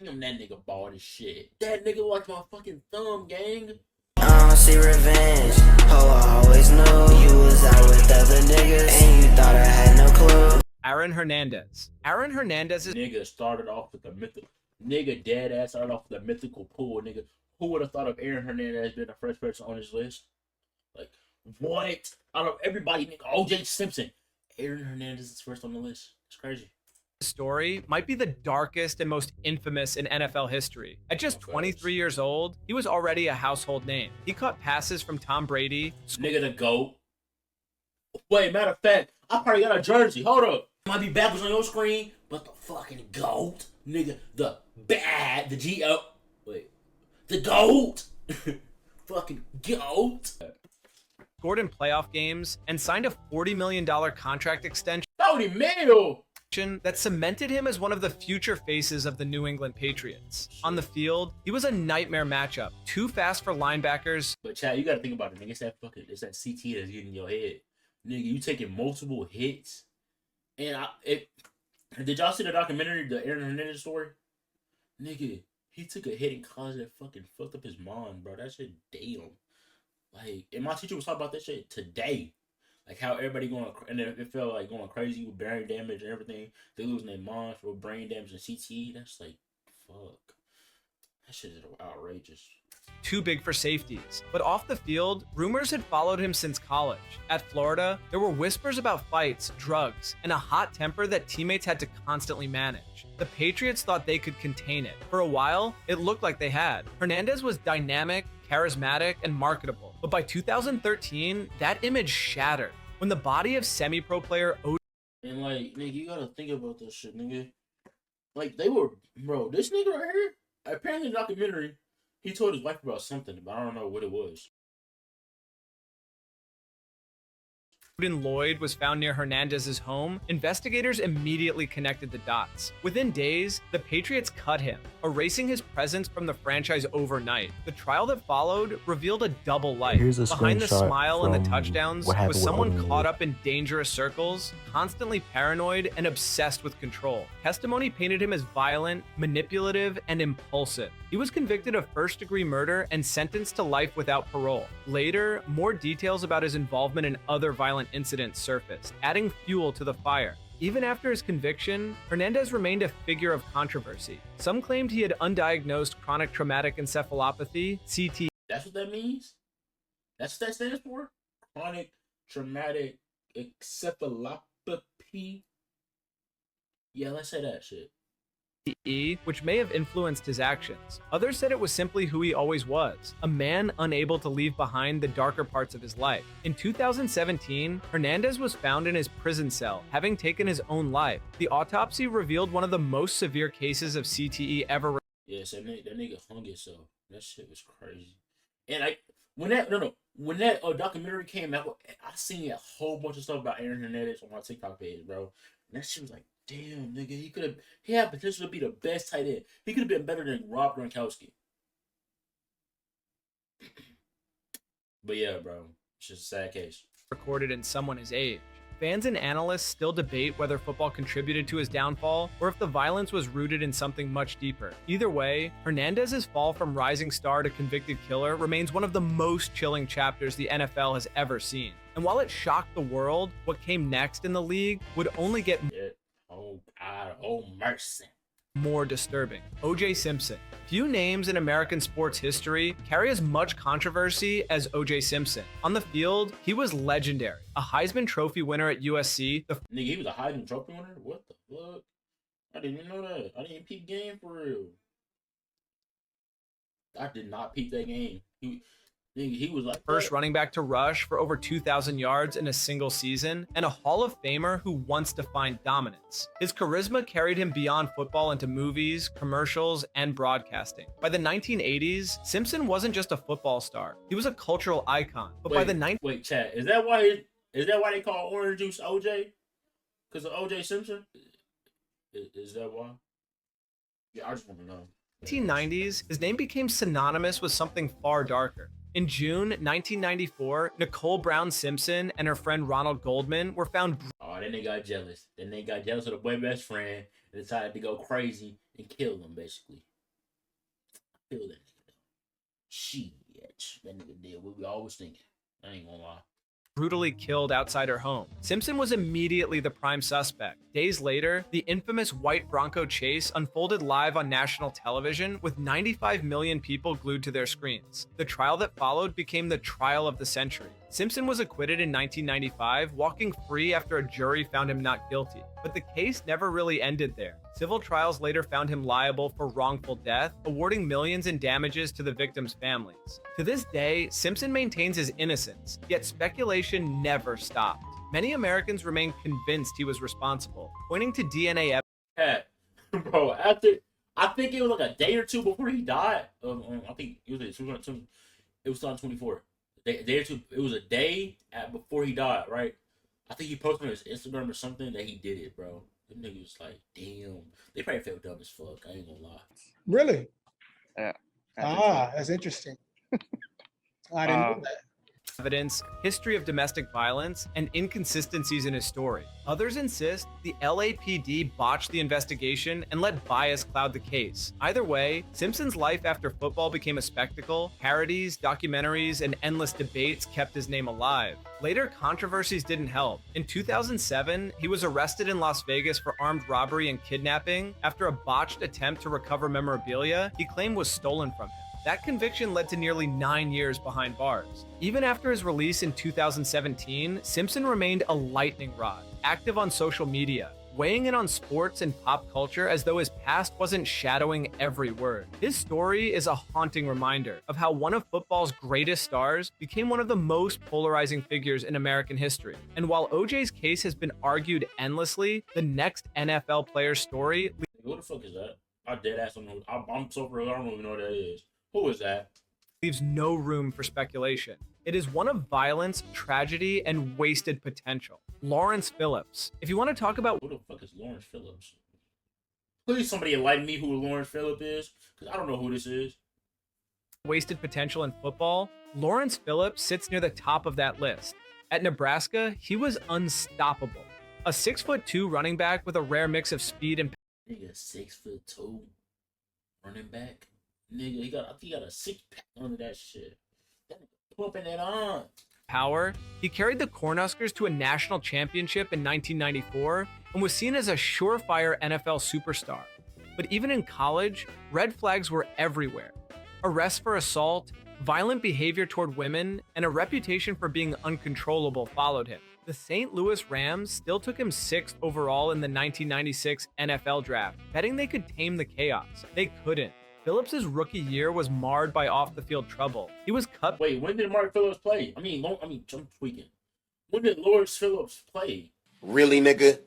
Damn, that nigga bald as shit. That nigga watch my fucking thumb, gang. I don't see revenge. Oh, I always knew you was out with other niggas, and you thought I had no clue. Aaron Hernandez. Aaron Hernandez is Nigga started off with the mythical. Nigga dead ass started off with the mythical pool. Nigga, who would have thought of Aaron Hernandez being the first person on his list? Like, what? Out of everybody, nigga, OJ Simpson. Aaron Hernandez is first on the list. It's crazy. story might be the darkest and most infamous in NFL history. At just 23 years old, he was already a household name. He caught passes from Tom Brady. Nigga, the GOAT. Wait, matter of fact, I probably got a jersey. Hold up. Might be backwards on your screen, but the fucking GOAT. Nigga, the G-O. Wait. The GOAT. Fucking GOAT. Scored in playoff games and signed a $40 million contract extension 30 mil. that cemented him as one of the future faces of the New England Patriots. On the field, he was a nightmare matchup. Too fast for linebackers. But Chad, you gotta think about it, nigga. It's that CT that's getting in your head. Nigga, you taking multiple hits. And did y'all see the documentary, the Aaron Hernandez story? Nigga, he took a hit in college that fucking fucked up his mind, bro. That shit, damn. Like, and my teacher was talking about that shit today. Like how everybody going, and it felt like going crazy with brain damage and everything. They losing their minds for brain damage and CTE. That's like, fuck. That shit is outrageous. Too big for safeties. But off the field, rumors had followed him since college. At Florida, there were whispers about fights, drugs, and a hot temper that teammates had to constantly manage. The Patriots thought they could contain it. For a while, it looked like they had. Hernandez was dynamic, charismatic, and marketable. But by 2013, that image shattered when the body of semi-pro player And like, nigga, you gotta think about this shit, nigga. Like, they were, bro, this nigga right here, apparently in the documentary, he told his wife about something, but I don't know what it was. Odin Lloyd was found near Hernandez's home, investigators immediately connected the dots. Within days, the Patriots cut him, erasing his presence from the franchise overnight. The trial that followed revealed a double life. Here's a Behind the screenshot smile and the from touchdowns what happened was with someone Odin caught Lloyd. up in dangerous circles, constantly paranoid and obsessed with control. Testimony painted him as violent, manipulative, and impulsive. He was convicted of first-degree murder and sentenced to life without parole. Later, more details about his involvement in other violent incidents surfaced, adding fuel to the fire. Even after his conviction, Hernandez remained a figure of controversy. Some claimed he had undiagnosed chronic traumatic encephalopathy, CT. That's what that means? That's what that stands for? Chronic traumatic encephalopathy? Yeah, let's say that shit. which may have influenced his actions. Others said it was simply who he always was, a man unable to leave behind the darker parts of his life. In 2017, Hernandez was found in his prison cell, having taken his own life. The autopsy revealed one of the most severe cases of CTE ever. Yes, that nigga hung himself. That shit was crazy. And when that documentary came out, I seen a whole bunch of stuff about Aaron Hernandez on my TikTok page, bro. And that shit was like, damn, nigga, he had potential to be the best tight end. He could have been better than Rob Gronkowski. But yeah, bro, it's just a sad case. Recorded in someone his age. Fans and analysts still debate whether football contributed to his downfall or if the violence was rooted in something much deeper. Either way, Hernandez's fall from rising star to convicted killer remains one of the most chilling chapters the NFL has ever seen. And while it shocked the world, what came next in the league would only get Oh God, oh mercy. more disturbing. O.J. Simpson. Few names in American sports history carry as much controversy as O.J. Simpson. On the field, he was legendary. A Heisman Trophy winner at USC. Nigga, he was a Heisman Trophy winner? What the fuck? I didn't even know that. I didn't peep game for real. I did not peep that game. He was like First running back to rush for over 2,000 yards in a single season, and a Hall of Famer who once defined dominance. His charisma carried him beyond football into movies, commercials, and broadcasting. By the 1980s, Simpson wasn't just a football star. He was a cultural icon. But by the Wait, Chad, is that why they call orange juice OJ? Because of OJ Simpson? Is that why? Yeah, I just want to know. 1990s, his name became synonymous with something far darker. In June 1994, Nicole Brown Simpson and her friend Ronald Goldman were found. Oh, then they got jealous. Then they got jealous of the boy best friend and decided to go crazy and kill him, basically. Kill that nigga. Shit, that nigga did what we always thinking. I ain't gonna lie. Brutally killed outside her home. Simpson was immediately the prime suspect. Days later, the infamous white Bronco chase unfolded live on national television with 95 million people glued to their screens. The trial that followed became the trial of the century. Simpson was acquitted in 1995, walking free after a jury found him not guilty. But the case never really ended there. Civil trials later found him liable for wrongful death, awarding millions in damages to the victims' families. To this day, Simpson maintains his innocence, yet speculation never stopped. Many Americans remain convinced he was responsible, pointing to DNA evidence. Bro, I think it was like a day or two before he died. I think it was on 24. A day or two. It was a day before he died, right? I think he posted on his Instagram or something that he did it, bro. The nigga was like, damn. They probably felt dumb as fuck. I ain't gonna lie. Really? Yeah. That's interesting. I didn't know that. Evidence, history of domestic violence, and inconsistencies in his story. Others insist the LAPD botched the investigation and let bias cloud the case. Either way, Simpson's life after football became a spectacle. Parodies, documentaries, and endless debates kept his name alive. Later, controversies didn't help. In 2007, he was arrested in Las Vegas for armed robbery and kidnapping after a botched attempt to recover memorabilia he claimed was stolen from him. That conviction led to nearly 9 years behind bars. Even after his release in 2017, Simpson remained a lightning rod, active on social media, weighing in on sports and pop culture as though his past wasn't shadowing every word. His story is a haunting reminder of how one of football's greatest stars became one of the most polarizing figures in American history. And while OJ's case has been argued endlessly, the next NFL player's story... What the fuck is that? I dead ass don't know. I'm so real, I don't even know what that is. Who is that? Leaves no room for speculation. It is one of violence, tragedy, and wasted potential. Lawrence Phillips. If you want to talk about who the fuck is Lawrence Phillips? Please somebody enlighten me who Lawrence Phillips is, because I don't know who this is. Wasted potential in football, Lawrence Phillips sits near the top of that list. At Nebraska, he was unstoppable. A 6'2" running back with a rare mix of speed and... Nigga, 6'2" running back? Nigga, I think he got a 6-pack under that shit. That nigga pumping it on. Power. He carried the Cornhuskers to a national championship in 1994 and was seen as a surefire NFL superstar. But even in college, red flags were everywhere. Arrests for assault, violent behavior toward women, and a reputation for being uncontrollable followed him. The St. Louis Rams still took him 6th overall in the 1996 NFL draft, betting they could tame the chaos. They couldn't. Phillips' rookie year was marred by off-the-field trouble. He was cut. Wait, when did Mark Phillips play? I'm tweaking. When did Lawrence Phillips play? Really, nigga?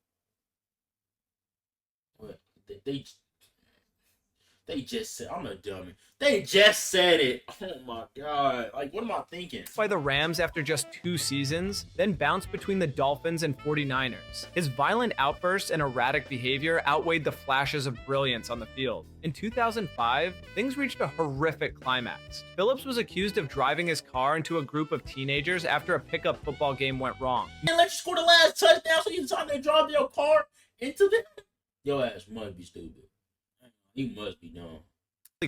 What? They just said, I'm a dummy. They just said it. Oh my God. Like, what am I thinking? By the Rams after just 2 seasons, then bounced between the Dolphins and 49ers. His violent outbursts and erratic behavior outweighed the flashes of brilliance on the field. In 2005, things reached a horrific climax. Phillips was accused of driving his car into a group of teenagers after a pickup football game went wrong. And let you score the last touchdown so you trying to drive your car into the... Your ass must be stupid. You must be dumb.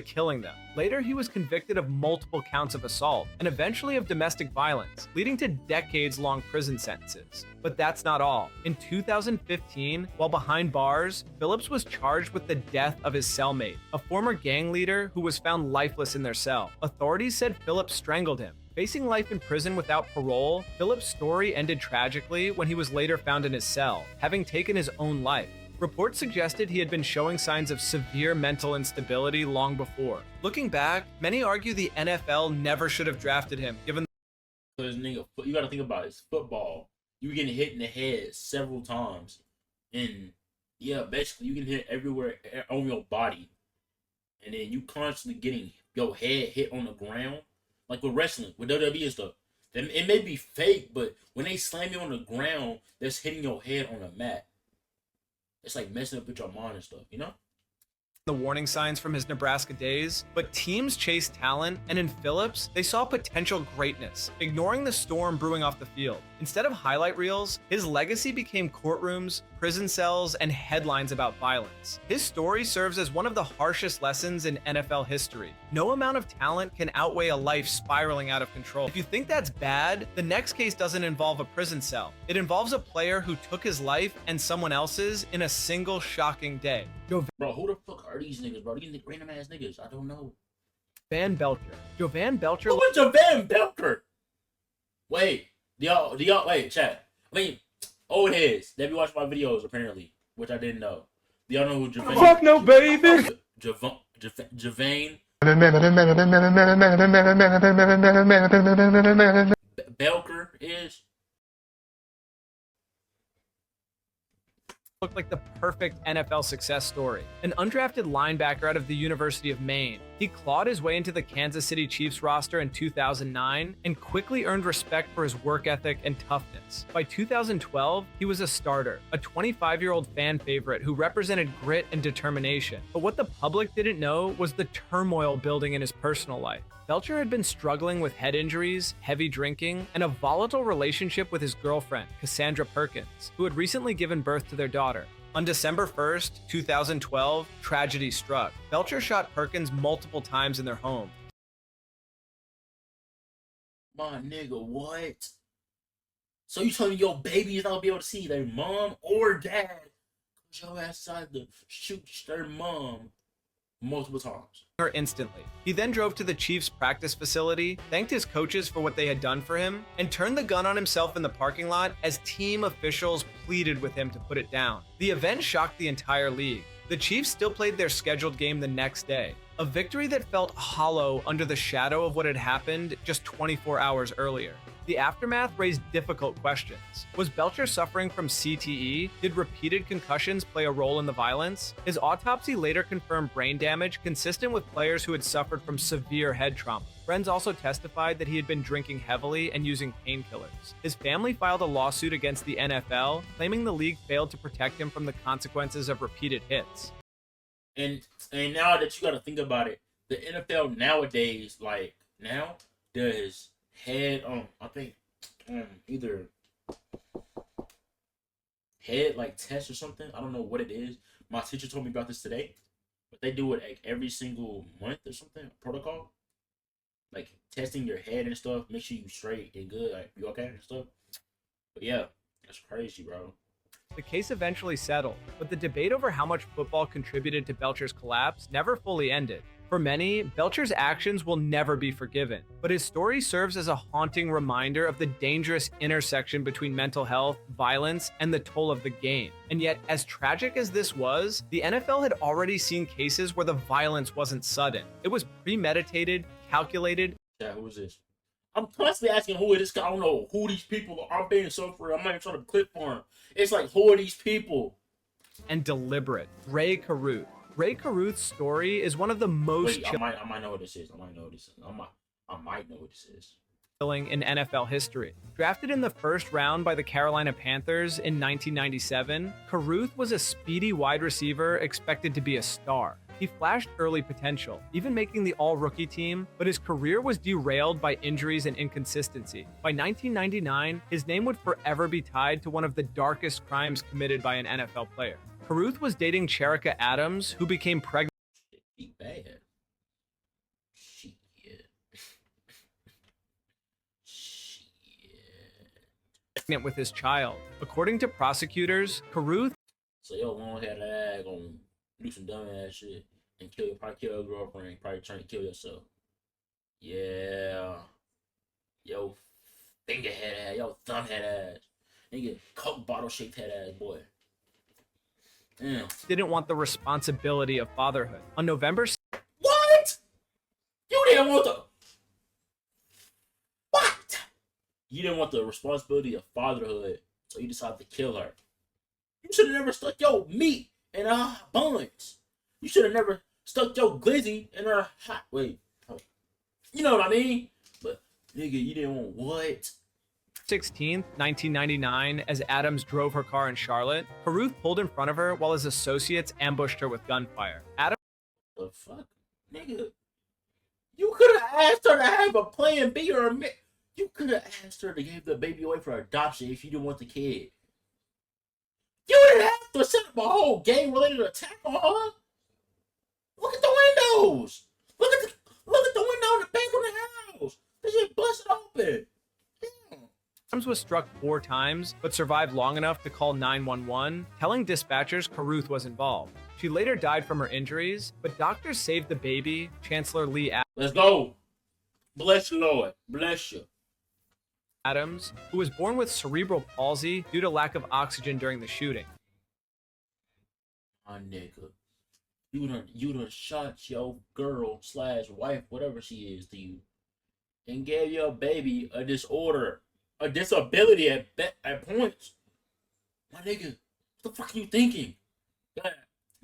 Killing them. Later, he was convicted of multiple counts of assault and eventually of domestic violence, leading to decades-long prison sentences. But that's not all. In 2015, while behind bars, Phillips was charged with the death of his cellmate, a former gang leader who was found lifeless in their cell. Authorities said Phillips strangled him. Facing life in prison without parole, Phillips' story ended tragically when he was later found in his cell, having taken his own life. Reports suggested he had been showing signs of severe mental instability long before. Looking back, many argue the NFL never should have drafted him, given because nigga, you gotta think about it. It's football. You getting hit in the head several times, and yeah, basically you get hit everywhere on your body, and then you constantly getting your head hit on the ground, like with wrestling, with WWE and stuff. It may be fake, but when they slam you on the ground, that's hitting your head on the mat. It's like messing up with your mind and stuff, you know? the warning signs from his Nebraska days, but teams chased talent, and in Phillips, they saw potential greatness, ignoring the storm brewing off the field. Instead of highlight reels, his legacy became courtrooms, prison cells, and headlines about violence. His story serves as one of the harshest lessons in NFL history. No amount of talent can outweigh a life spiraling out of control. If you think that's bad, the next case doesn't involve a prison cell. It involves a player who took his life and someone else's in a single shocking day. Bro, who the fuck are these niggas, bro? These random ass niggas. I don't know. Jovan Belcher. Jovan Belcher. Who is Jovan Belcher? Wait, do y'all wait, chat. Wait, old heads. They be watching my videos apparently, which I didn't know. Do y'all know who Jovan? Fuck no, baby. Jovan Belcher is? Looked like the perfect NFL success story. An undrafted linebacker out of the University of Maine, he clawed his way into the Kansas City Chiefs roster in 2009 and quickly earned respect for his work ethic and toughness. By 2012, he was a starter, a 25-year-old fan favorite who represented grit and determination. But what the public didn't know was the turmoil building in his personal life. Belcher had been struggling with head injuries, heavy drinking, and a volatile relationship with his girlfriend, Cassandra Perkins, who had recently given birth to their daughter. On December 1st, 2012, tragedy struck. Belcher shot Perkins multiple times in their home. My nigga, what? So you telling me your baby is not gonna be able to see their mom or dad? Cause your ass decided to shoot their mom multiple times. Her instantly. He then drove to the Chiefs' practice facility, thanked his coaches for what they had done for him, and turned the gun on himself in the parking lot as team officials pleaded with him to put it down. The event shocked the entire league. The Chiefs still played their scheduled game the next day, a victory that felt hollow under the shadow of what had happened just 24 hours earlier. The aftermath raised difficult questions. Was Belcher suffering from CTE? Did repeated concussions play a role in the violence? His autopsy later confirmed brain damage consistent with players who had suffered from severe head trauma. Friends also testified that he had been drinking heavily and using painkillers. His family filed a lawsuit against the NFL, claiming the league failed to protect him from the consequences of repeated hits. And now that you got to think about it, the NFL nowadays, like now, does head I think either head like test or something. I don't know what it is. My teacher told me about this today, but they do it like every single month or something. Protocol, like testing your head and stuff, make sure you straight and good, like you okay and stuff. But yeah, that's crazy, bro. The case eventually settled, but the debate over how much football contributed to Belcher's collapse never fully ended. For many, Belcher's actions will never be forgiven, but his story serves as a haunting reminder of the dangerous intersection between mental health, violence, and the toll of the game. And yet, as tragic as this was, the NFL had already seen cases where the violence wasn't sudden. It was premeditated, calculated. Yeah, who is this? I'm constantly asking who it is. I don't know who these people are. I'm being so free. I'm not even trying to click for him. It's like, who are these people? And deliberate. Ray Caruth. Ray Caruth's story is one of the most Wait, I might know what this is. I might know what this is. Chilling in NFL history. Drafted in the first round by the Carolina Panthers in 1997, Caruth was a speedy wide receiver expected to be a star. He flashed early potential, even making the all-rookie team, but his career was derailed by injuries and inconsistency. By 1999, his name would forever be tied to one of the darkest crimes committed by an NFL player. Caruth was dating Cherika Adams, who became pregnant. She bad. Shit. With his child. According to prosecutors, Caruth. So your long-haired ass gonna do some dumb ass shit and probably kill your girlfriend, probably trying to kill yourself. Yeah. Yo, finger head ass, yo, thumb head ass. Nigga, Coke bottle shaped head ass boy. Damn. Didn't want the responsibility of fatherhood. On November. What? You didn't want the. What? You didn't want the responsibility of fatherhood, so you decided to kill her. You should have never stuck your meat in her buns. You should have never stuck your glizzy in her hot. Wait. You know what I mean? But, nigga, you didn't want what? 16th, 1999, as Adams drove her car in Charlotte, Caruth pulled in front of her while his associates ambushed her with gunfire. Adams. The fuck? Nigga. You could have asked her to have a plan B or a You could have asked her to give the baby away for adoption if you didn't want the kid. You didn't have to set up a whole gang-related attack on her. Look at the windows. Look at the window in the back of the house. This shit busted open. Damn. Adams was struck 4 times, but survived long enough to call 911, telling dispatchers Carruth was involved. She later died from her injuries, but doctors saved the baby, Chancellor Lee Let's go. Bless you, Lord. Bless you. Adams, who was born with cerebral palsy due to lack of oxygen during the shooting. My nigga. You done shot your girl / wife, whatever she is to you, and gave your baby a disorder, a disability at points. My nigga, what the fuck are you thinking? God,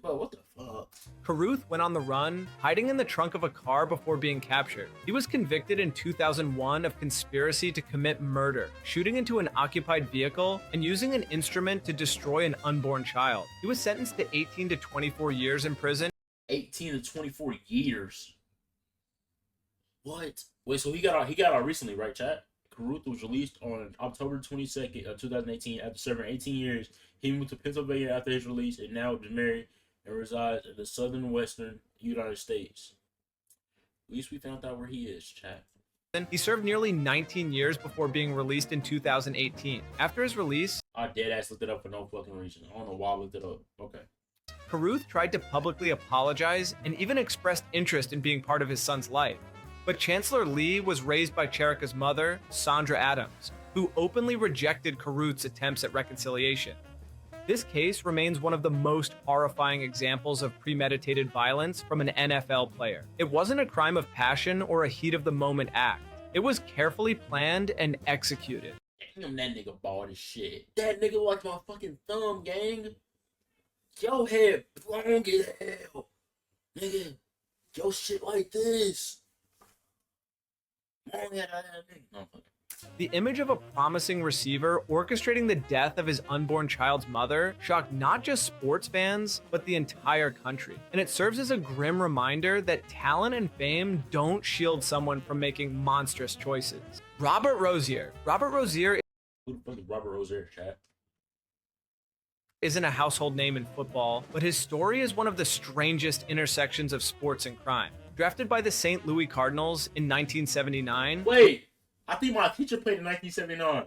bro, what the fuck? Carruth went on the run, hiding in the trunk of a car before being captured. He was convicted in 2001 of conspiracy to commit murder, shooting into an occupied vehicle, and using an instrument to destroy an unborn child. He was sentenced to 18 to 24 years in prison. 18 to 24 years. What? Wait, so he got out recently, right, chat? Carruth was released on October 22nd of 2018 after serving 18 years. He moved to Pennsylvania after his release and now is married and resides in the southern western United States. At least we found out where he is, chat. He served nearly 19 years before being released in 2018. After his release, I deadass looked it up for no fucking reason. I don't know why I looked it up. Okay. Carruth tried to publicly apologize and even expressed interest in being part of his son's life. But Chancellor Lee was raised by Cherika's mother, Sandra Adams, who openly rejected Carruth's attempts at reconciliation. This case remains one of the most horrifying examples of premeditated violence from an NFL player. It wasn't a crime of passion or a heat-of-the-moment act. It was carefully planned and executed. Damn, that nigga bald as shit. That nigga like my fucking thumb, gang. Your head long as hell. Nigga, your shit like this. Long head ass nigga. No, fuck. The image of a promising receiver orchestrating the death of his unborn child's mother shocked not just sports fans, but the entire country. And it serves as a grim reminder that talent and fame don't shield someone from making monstrous choices. Robert Rozier. Robert Rozier Who the fuck is Robert Rozier, chat? isn't a household name in football, but his story is one of the strangest intersections of sports and crime. Drafted by the St. Louis Cardinals in 1979. Wait, I think my teacher played in 1979.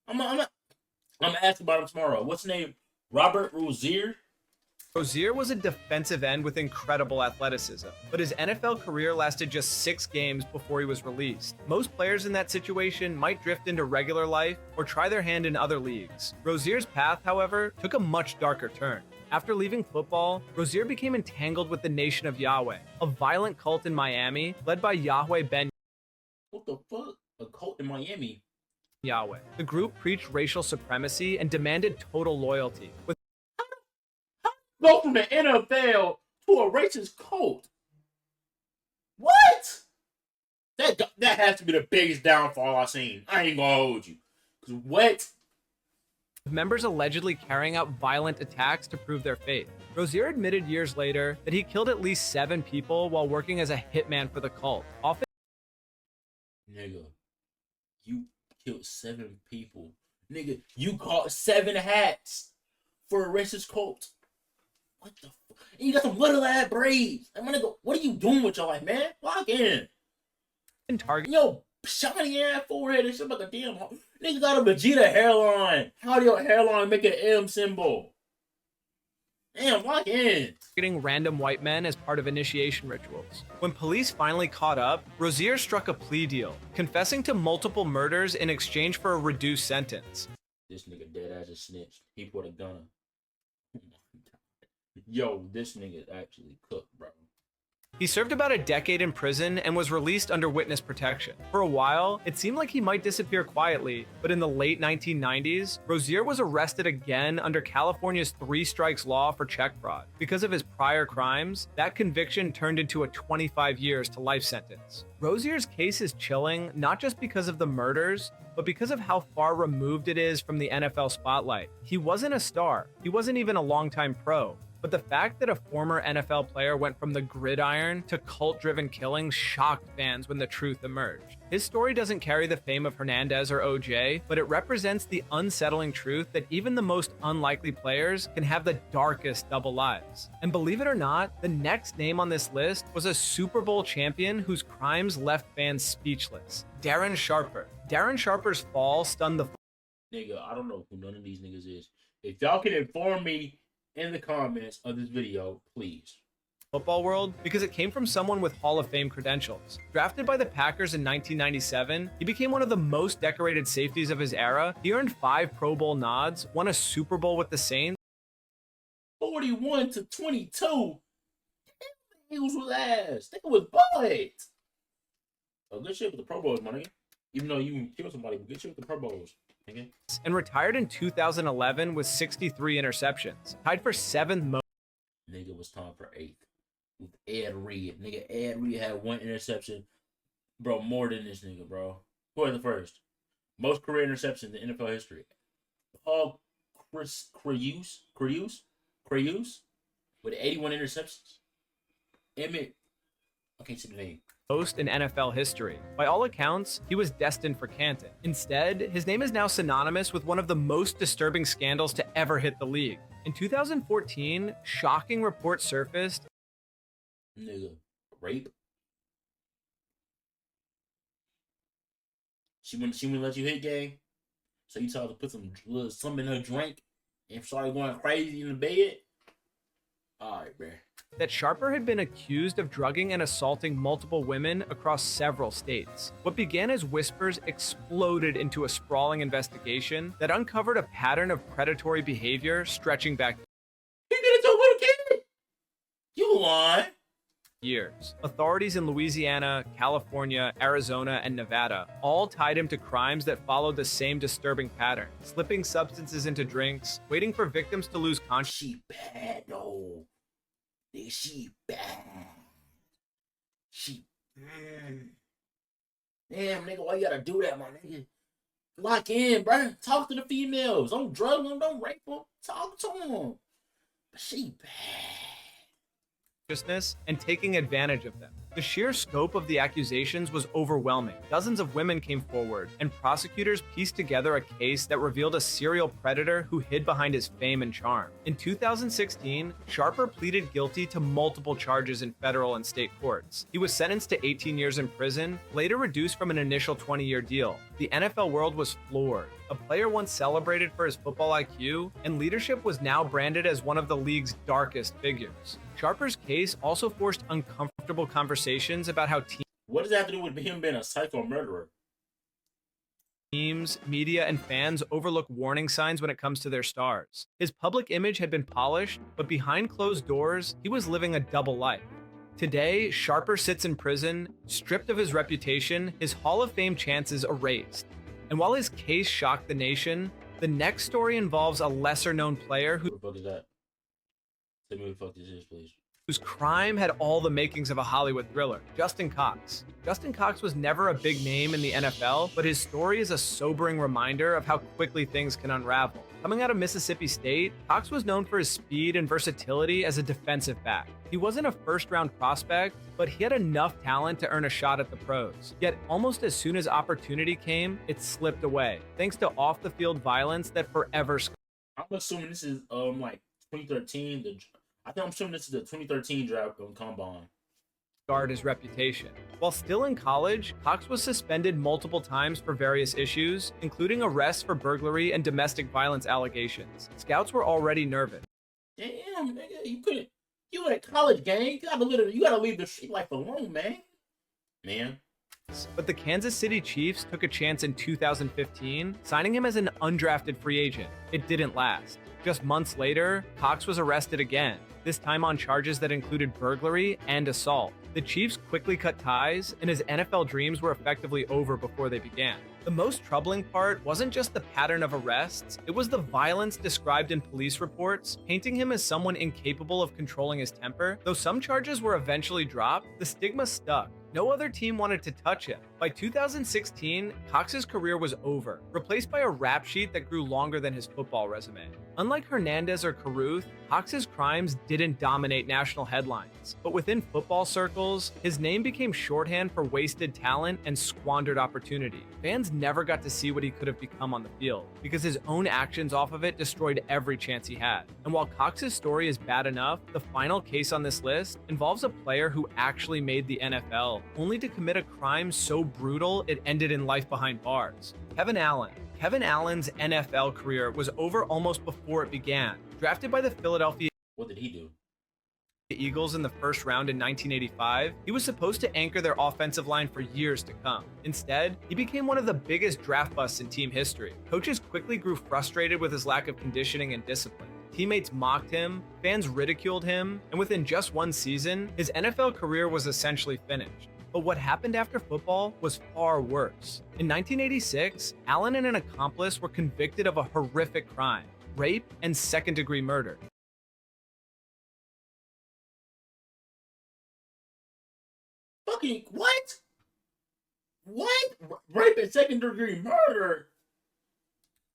I'm asking about him tomorrow. What's his name? Robert Rozier? Rozier was a defensive end with incredible athleticism, but his NFL career lasted just 6 games before he was released. Most players in that situation might drift into regular life or try their hand in other leagues. Rozier's path, however, took a much darker turn. After leaving football, Rozier became entangled with the Nation of Yahweh, a violent cult in Miami led by Yahweh Ben What the fuck? A cult in Miami? Yahweh. The group preached racial supremacy and demanded total loyalty. With Go from the NFL to a racist cult. What? That has to be the biggest downfall I've seen. I ain't gonna hold you. Cause what? members allegedly carrying out violent attacks to prove their faith. Rozier admitted years later that he killed at least 7 people while working as a hitman for the cult. Often, Nigga, you killed 7 people. Nigga, you caught 7 hats for a racist cult. What the fuck? And you got some little ass braids. I'm gonna go. What are you doing with your life, man? Lock in. target Yo, shiny ass forehead and shit like a damn. Nigga got a Vegeta hairline. How do your hairline make an M symbol? Damn, lock in. targeting random white men as part of initiation rituals. When police finally caught up, Rozier struck a plea deal, confessing to multiple murders in exchange for a reduced sentence. This nigga dead as a snitch. He put a gun. Oh my God. Yo, this nigga actually cooked, bro. He served about a decade in prison and was released under witness protection. For a while, it seemed like he might disappear quietly, but in the late 1990s, Rozier was arrested again under California's 3 strikes law for check fraud. Because of his prior crimes, that conviction turned into a 25 years to life sentence. Rozier's case is chilling, not just because of the murders, but because of how far removed it is from the NFL spotlight. He wasn't a star. He wasn't even a longtime pro. But the fact that a former NFL player went from the gridiron to cult-driven killings shocked fans when the truth emerged. His story doesn't carry the fame of Hernandez or OJ, but it represents the unsettling truth that even the most unlikely players can have the darkest double lives. And believe it or not, the next name on this list was a Super Bowl champion whose crimes left fans speechless. Darren Sharper. Darren Sharper's fall stunned the Nigga, I don't know who none of these niggas is. If y'all can inform me in the comments of this video, please. football world because it came from someone with Hall of Fame credentials. Drafted by the Packers in 1997, he became one of the most decorated safeties of his era. He earned 5 Pro Bowl nods, won a Super Bowl with the Saints. 41-22. Eagles was ass. Nigga was butt. Oh, good shit with the Pro Bowls, my nigga. Even though you killed somebody, but good shit with the Pro Bowls. Nigga. And retired in 2011 with 63 interceptions. Tied for 7th most. Nigga was time for 8th. With Ed Reed. Nigga, Ed Reed had 1 interception. Bro, more than this nigga, bro. Who had the first? Most career interceptions in NFL history. Paul Crayuse with 81 interceptions. Emmett, I can't see the name. Most in NFL history. By all accounts, he was destined for Canton. Instead, his name is now synonymous with one of the most disturbing scandals to ever hit the league. In 2014, shocking reports surfaced. Nigga, rape? She wouldn't let you hit, gang? So you told her to put something in her drink and started going crazy in the bed? Alright, bruh. That Sharper had been accused of drugging and assaulting multiple women across several states. What began as whispers exploded into a sprawling investigation that uncovered a pattern of predatory behavior stretching back He did it to a little kid? You lying? years. Authorities in Louisiana, California, Arizona, and Nevada all tied him to crimes that followed the same disturbing pattern: slipping substances into drinks, waiting for victims to lose consciousness. She bad, though. Nigga, she bad. She. Damn, nigga, why you gotta do that, my nigga? Lock in, bruh. Talk to the females. Don't drug them. Don't rape them. Talk to them. But she bad. And taking advantage of them. The sheer scope of the accusations was overwhelming. Dozens of women came forward, and prosecutors pieced together a case that revealed a serial predator who hid behind his fame and charm. In 2016, Sharper pleaded guilty to multiple charges in federal and state courts. He was sentenced to 18 years in prison, later reduced from an initial 20-year deal. The NFL world was floored. A player once celebrated for his football IQ, and leadership was now branded as one of the league's darkest figures. Sharper's case also forced uncomfortable conversations about how What does that have to do with him being a psycho murderer? teams, media, and fans overlook warning signs when it comes to their stars. His public image had been polished, but behind closed doors, he was living a double life. Today, Sharper sits in prison, stripped of his reputation, his Hall of Fame chances erased. And while his case shocked the nation, the next story involves a lesser-known player What the fuck is that? Tell me what the fuck this is, please. whose crime had all the makings of a Hollywood thriller, Justin Cox. Justin Cox was never a big name in the NFL, but his story is a sobering reminder of how quickly things can unravel. Coming out of Mississippi State, Cox was known for his speed and versatility as a defensive back. He wasn't a first-round prospect, but he had enough talent to earn a shot at the pros. Yet almost as soon as opportunity came, it slipped away, thanks to off-the-field violence that forever I'm assuming this is like 2013. I'm assuming this is the 2013 draft combine. scarred his reputation. While still in college, Cox was suspended multiple times for various issues, including arrests for burglary and domestic violence allegations. Scouts were already nervous. Damn, nigga, you in a college gang. You gotta leave the street life alone, man. But the Kansas City Chiefs took a chance in 2015, signing him as an undrafted free agent. It didn't last. Just months later, Cox was arrested again, this time on charges that included burglary and assault. The Chiefs quickly cut ties, and his NFL dreams were effectively over before they began. The most troubling part wasn't just the pattern of arrests, it was the violence described in police reports, painting him as someone incapable of controlling his temper. Though some charges were eventually dropped, the stigma stuck. No other team wanted to touch him. By 2016, Cox's career was over, replaced by a rap sheet that grew longer than his football resume. Unlike Hernandez or Caruth, Cox's crimes didn't dominate national headlines, but within football circles, his name became shorthand for wasted talent and squandered opportunity. Fans never got to see what he could have become on the field, because his own actions off of it destroyed every chance he had. And while Cox's story is bad enough, the final case on this list involves a player who actually made the NFL, only to commit a crime so brutal it ended in life behind bars. Kevin Allen. Kevin Allen's NFL career was over almost before it began. Drafted by the Philadelphia What did he do? Eagles in the first round in 1985, he was supposed to anchor their offensive line for years to come. Instead, he became one of the biggest draft busts in team history. Coaches quickly grew frustrated with his lack of conditioning and discipline. Teammates mocked him, fans ridiculed him, and within just one season, his NFL career was essentially finished. But what happened after football was far worse. In 1986, Allen and an accomplice were convicted of a horrific crime: rape and second-degree murder. Fucking what? What? Rape and second-degree murder?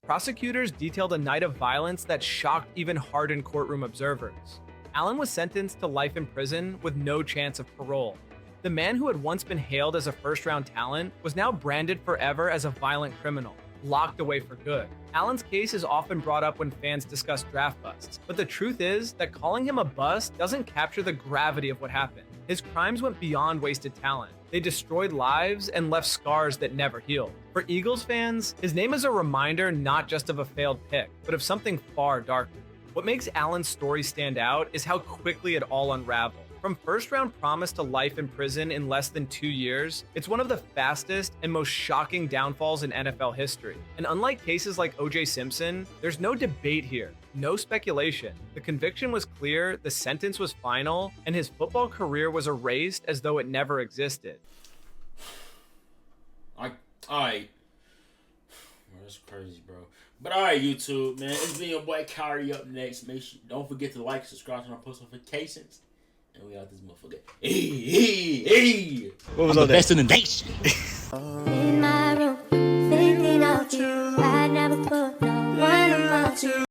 Prosecutors detailed a night of violence that shocked even hardened courtroom observers. Allen was sentenced to life in prison with no chance of parole. The man who had once been hailed as a first-round talent was now branded forever as a violent criminal, locked away for good. Allen's case is often brought up when fans discuss draft busts, but the truth is that calling him a bust doesn't capture the gravity of what happened. His crimes went beyond wasted talent. They destroyed lives and left scars that never healed. For Eagles fans, his name is a reminder not just of a failed pick, but of something far darker. What makes Allen's story stand out is how quickly it all unraveled. From first-round promise to life in prison in less than 2 years, it's one of the fastest and most shocking downfalls in NFL history. And unlike cases like O.J. Simpson, there's no debate here, no speculation. The conviction was clear, the sentence was final, and his football career was erased as though it never existed. Alright. That's crazy, bro. But alright, YouTube, man. It's been your boy Kyrie up next. Make sure, don't forget to like, subscribe, and post notifications. And we out this motherfucker. Hey. What was I'm all the that? best in the nation. In my room, thinking of you. I never put no one about you.